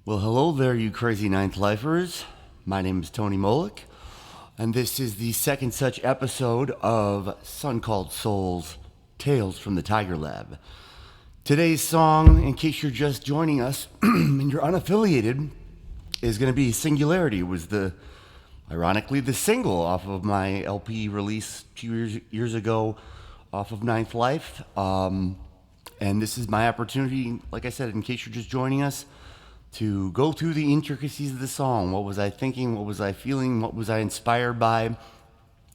Well, hello there, you crazy ninth lifers. My name is Tony Molek, and this is the second such episode of Sun Called Souls Tales from the Tiger Lab. Today's song, in case you're just joining us and you're unaffiliated, is going to be Singularity. It was ironically, the single off of my LP release 2 years ago off of Ninth Life. And this is my opportunity, like I said, in case you're just joining us, to go through the intricacies of the song. What was I thinking? What was I feeling? What was I inspired by?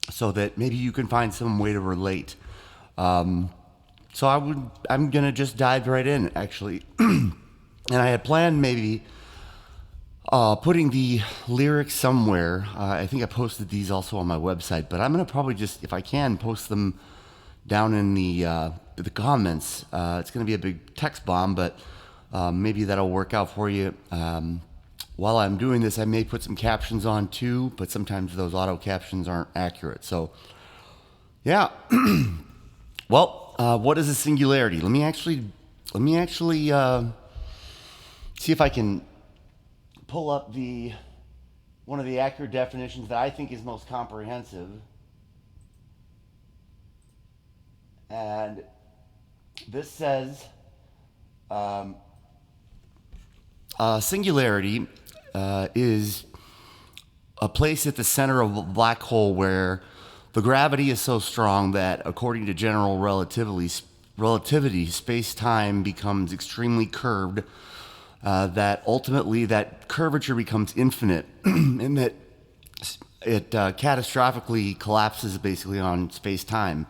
So that maybe you can find some way to relate. I'm gonna just dive right in, actually. And I had planned maybe putting the lyrics somewhere. I think I posted these also on my website, but I'm gonna probably just, if I can, post them down in the comments. It's gonna be a big text bomb, but maybe that'll work out for you. While I'm doing this, I may put some captions on too, but sometimes those auto captions aren't accurate. So, yeah. Well, what is a singularity? Let me actually see if I can pull up one of the accurate definitions that I think is most comprehensive. And this says, singularity is a place at the center of a black hole where the gravity is so strong that, according to general relativity, space-time becomes extremely curved, that ultimately that curvature becomes infinite, and that it catastrophically collapses basically on space-time.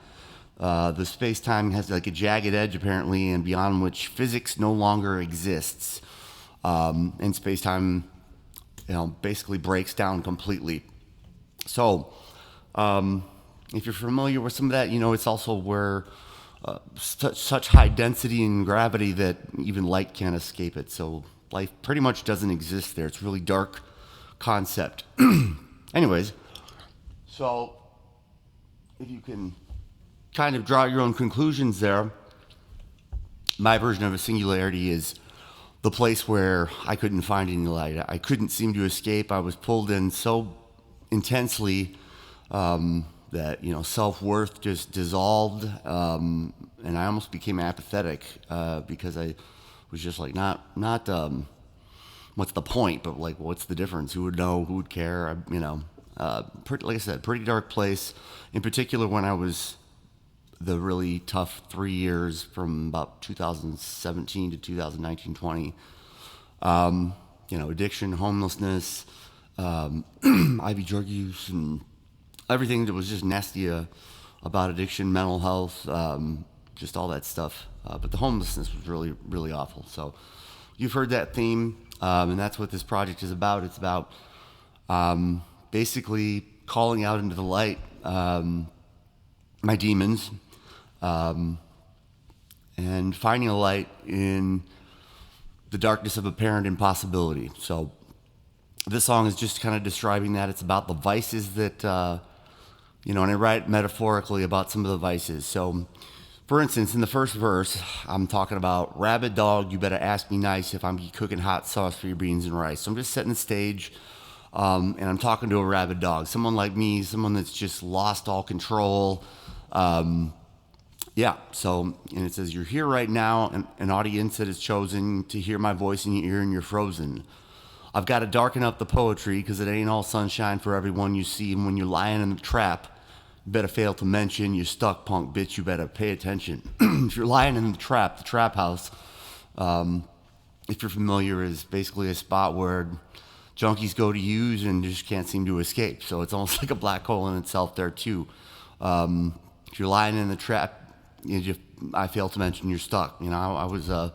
The space-time has like a jagged edge, apparently, and beyond which physics no longer exists. And space-time, basically breaks down completely. So, if you're familiar with some of that, it's also where such high density and gravity that even light can't escape it. So life pretty much doesn't exist there. It's a really dark concept. Anyways, so if you can kind of draw your own conclusions there, my version of a singularity is the place where I couldn't find any light. I couldn't seem to escape. I was pulled in so intensely that self-worth just dissolved, and I almost became apathetic because I was just like, not what's the point, but like, what's the difference? Who would know? Who would care? Like I said, pretty dark place. In particular, when I was the really tough 3 years from about 2017 to 2019-20. Addiction, homelessness, IV drug use, and everything that was just nasty about addiction, mental health, just all that stuff. But the homelessness was really, really awful. So you've heard that theme, and that's what this project is about. It's about basically calling out into the light my demons, and finding a light in the darkness of apparent impossibility. So this song is just kind of describing that. It's about the vices that, and I write metaphorically about some of the vices. So, for instance, in the first verse, I'm talking about, "Rabid dog, you better ask me nice if I'm cooking hot sauce for your beans and rice." So I'm just setting the stage, and I'm talking to a rabid dog, someone like me, someone that's just lost all control. And it says, "You're here right now, an audience that is chosen to hear my voice in your ear, and you're frozen. I've got to darken up the poetry because it ain't all sunshine for everyone you see, and when you're lying in the trap, you better fail to mention you're stuck, punk bitch, you better pay attention." If you're lying in the trap house, if you're familiar, is basically a spot where junkies go to use and just can't seem to escape. So it's almost like a black hole in itself there too. If you're lying in the trap, I fail to mention you're stuck. I was a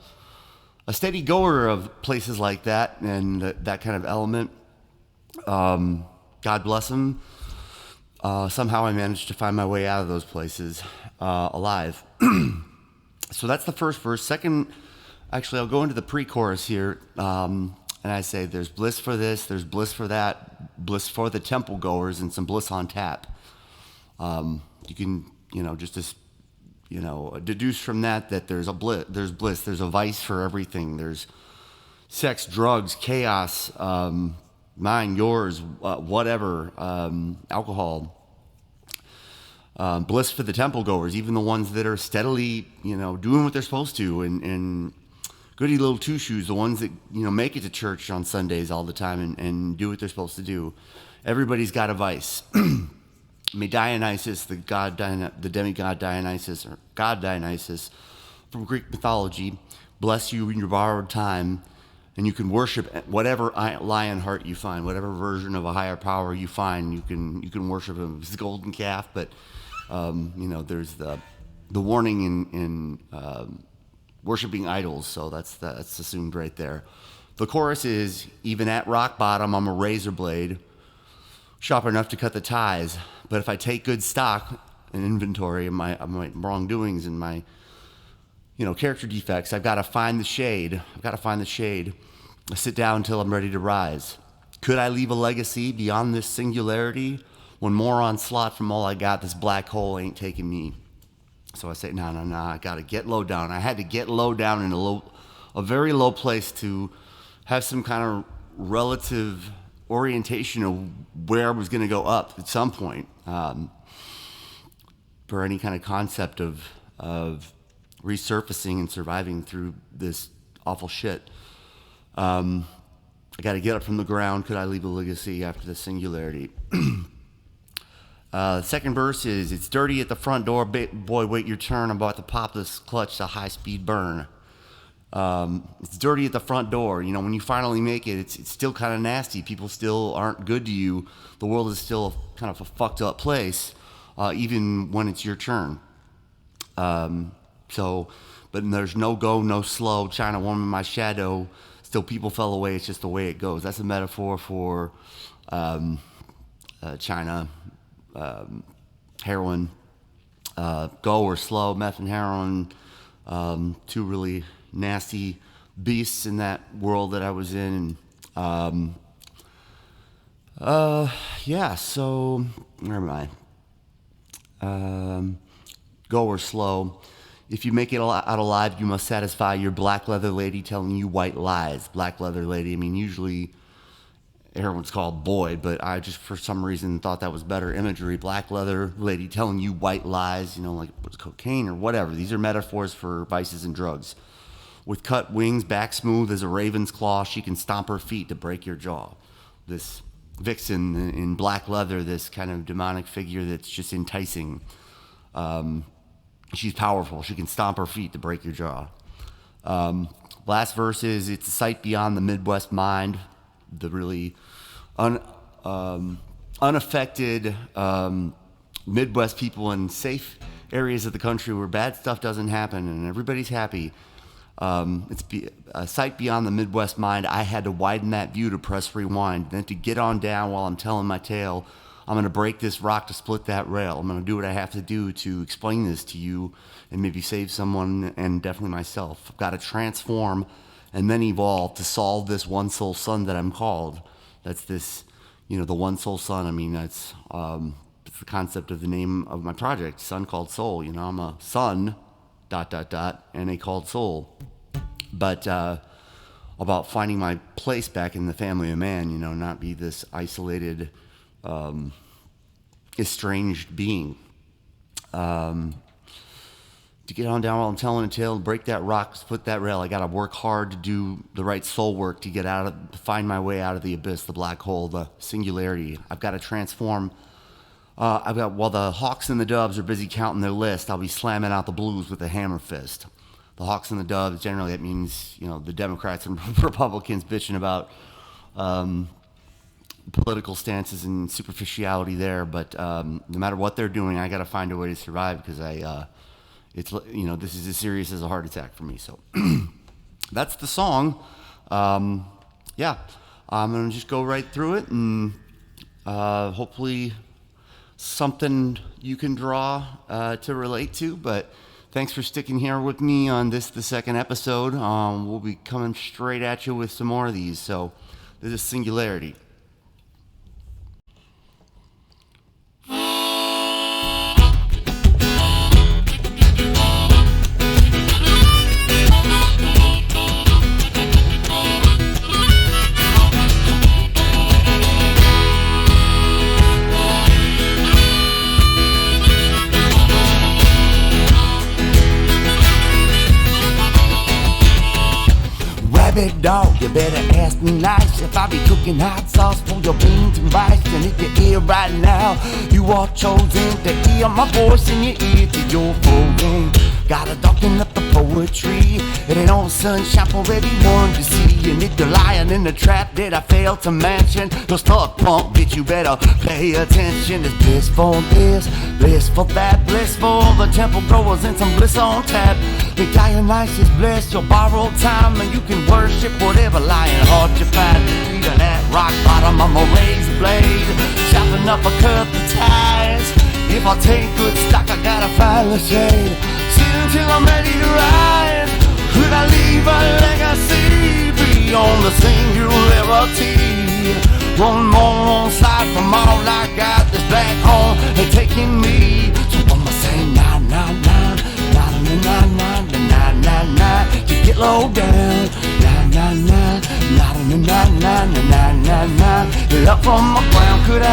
steady goer of places like that and that kind of element. God bless him. Somehow I managed to find my way out of those places alive. So that's the first verse. Second, actually, I'll go into the pre-chorus here, and I say there's bliss for this, there's bliss for that, bliss for the temple-goers, and some bliss on tap. You can, deduce from that there's bliss, there's a vice for everything. There's sex, drugs, chaos, mine, yours, whatever, alcohol. Bliss for the temple-goers, even the ones that are steadily, doing what they're supposed to, and goody little two-shoes, the ones that, make it to church on Sundays all the time and do what they're supposed to do. Everybody's got a vice. May Dionysus, the demigod Dionysus, or god Dionysus, from Greek mythology, bless you in your borrowed time, and you can worship whatever lionheart you find, whatever version of a higher power you find. You can worship him. It's the golden calf, but there's the warning in worshiping idols. So that's assumed right there. The chorus is, even at rock bottom, I'm a razor blade, sharp enough to cut the ties. But if I take good stock and inventory of my wrongdoings and my character defects, I've got to find the shade. I sit down until I'm ready to rise. Could I leave a legacy beyond this singularity? One more onslaught from all I got, this black hole ain't taking me. So I say, no, I got to get low down. I had to get low down in a very low place to have some kind of relative orientation of where I was going to go up at some point. For any kind of concept of resurfacing and surviving through this awful shit. I got to get up from the ground. Could I leave a legacy after the singularity? Second verse is, it's dirty at the front door. Boy, wait your turn. I'm about to pop this clutch to high-speed burn. It's dirty at the front door. When you finally make it, it's still kind of nasty. People still aren't good to you. The world is still kind of a fucked up place, even when it's your turn. But there's no go, no slow. China woman in my shadow. Still people fell away. It's just the way it goes. That's a metaphor for China, heroin, go or slow, meth and heroin, two really nasty beasts in that world that I was in. So where am I? Go or slow. If you make it out alive, you must satisfy your black leather lady telling you white lies. Black leather lady, usually everyone's called boy, but I just for some reason thought that was better imagery. Black leather lady telling you white lies, like what's cocaine or whatever. These are metaphors for vices and drugs. With cut wings, back smooth as a raven's claw, she can stomp her feet to break your jaw. This vixen in black leather, this kind of demonic figure that's just enticing. She's powerful. She can stomp her feet to break your jaw. Last verse is, it's a sight beyond the Midwest mind, the really unaffected Midwest people in safe areas of the country where bad stuff doesn't happen and everybody's happy. It's a sight beyond the Midwest mind. I had to widen that view to press rewind. Then to get on down while I'm telling my tale, I'm going to break this rock to split that rail. I'm going to do what I have to do to explain this to you and maybe save someone and definitely myself. I've got to transform and then evolve to solve this one soul son that I'm called. That's this, the one soul son. That's it's the concept of the name of my project, Son Called Soul. I'm a son, ... and a called soul. But about finding my place back in the family of man, not be this isolated, estranged being. To get on down while I'm telling a tale, break that rock, split that rail. I got to work hard to do the right soul work to to find my way out of the abyss, the black hole, the singularity. I've got to transform. While the hawks and the doves are busy counting their list, I'll be slamming out the blues with a hammer fist. The hawks and the doves, generally that means, the Democrats and Republicans bitching about political stances and superficiality there. But no matter what they're doing, I got to find a way to survive because this is as serious as a heart attack for me. So that's the song. I'm going to just go right through it and hopefully something you can draw to relate to. But thanks for sticking here with me on the second episode. We'll be coming straight at you with some more of these. So this is Singularity. Rabid dog, you better ask me nice if I be cooking hot sauce for your beans and rice. And if you're here right now, you are chosen to hear my voice in your ear to your full game. Gotta darken up the poetry. It ain't all sunshine for everyone to see. And if you're lying in the trap that I failed to mention, you're stuck, punk, bitch, you better pay attention. It's bliss for this, bliss for that, bliss for the temple-goers and some bliss on tap. The Dionysus bless your borrowed time, and you can worship whatever lionheart you find. Even at rock bottom, I'm a razor blade, chopping up a cut the ties. If I take good stock, I gotta find the shade. Sit until I'm ready to rise. Could I leave a legacy beyond the singularity? One more onslaught from all I got. This black hole ain't taking me. So I'ma say na na na, na na na na na na na. To get low down, na na na, na na na na na na na. Up from the ground, could I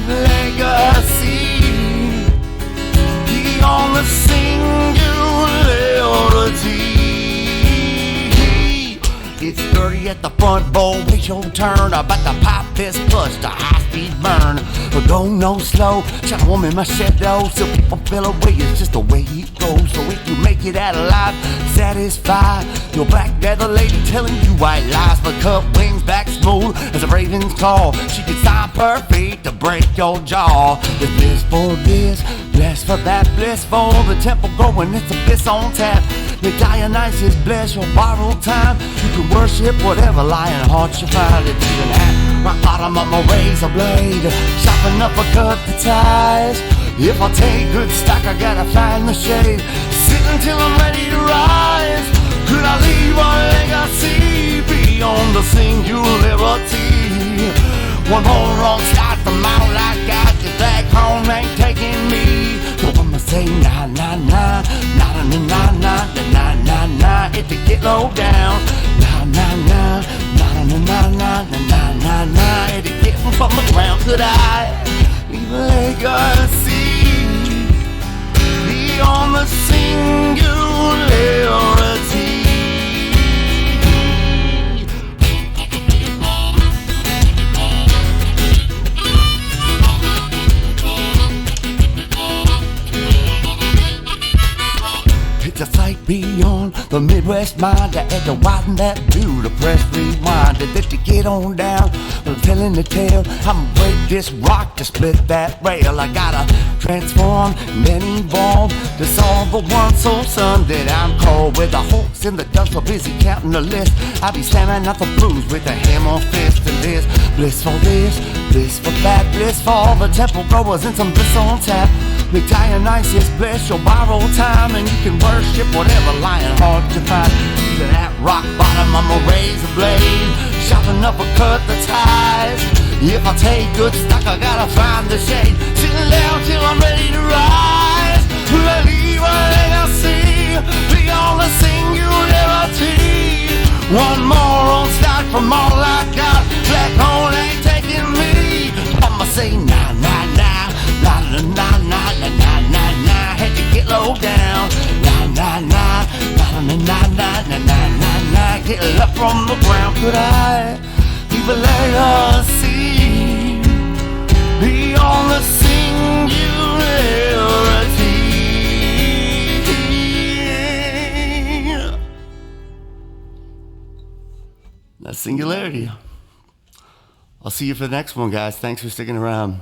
legacy on the singularity? It's dirty at the front, boy, wait your turn. About to pop this clutch to high-speed burn. But go no slow, try to warm in my shadow, so people feel away, it's just the way it goes. So if you make it out alive, satisfied, your black leather lady telling you white lies. But cut wings back smooth as a raven's call. She can sign perfect to break your jaw. The bliss for this, bliss for that, bliss for the temple going, it's a bliss on tap. The Dionysus bless your borrowed time. You can worship whatever lionheart you find. It's even at rock bottom of my razor blade, chopping up a cut the ties. If I take good stock, I gotta find the shade. Sit until I'm ready to rise. Could I leave a legacy beyond the singularity? One more wrong start from all I got. The black hole ain't taking me. So I'ma say na na na, na na na na na na na. If you get low down, na na na, na na na na na na na. If you get from the ground, could I leave a legacy beyond the singularity? It's a sight beyond the Midwest mind. I had to widen that view to press rewind. And if you get on down, I'm telling the tale. I'ma break this rock to split that rail. I gotta transform and then evolve to solve the one soul son that I'm called. With a horse in the dust, so busy counting the list. I be slamming out the blues with a hammer fist. And this, bliss for this, bliss for that, bliss for the temple-goers and some bliss on tap. The Dionysus bless your borrowed time, and you can worship whatever lionheart you find. Even at rock bottom, I'm a razor blade, chopping up a cut the ties. If I take good stock, I gotta find the shade. Sitting down till I'm ready to rise. Will I leave a legacy beyond the singularity? One more onslaught from all I got. Black hole ain't taking me. I'ma say na na na, na na na na na na na na. Had to get low down, na na na, na na na na na na na na. Get up from the ground, could I leave a legacy beyond the singularity? That's Singularity. I'll see you for the next one, guys. Thanks for sticking around.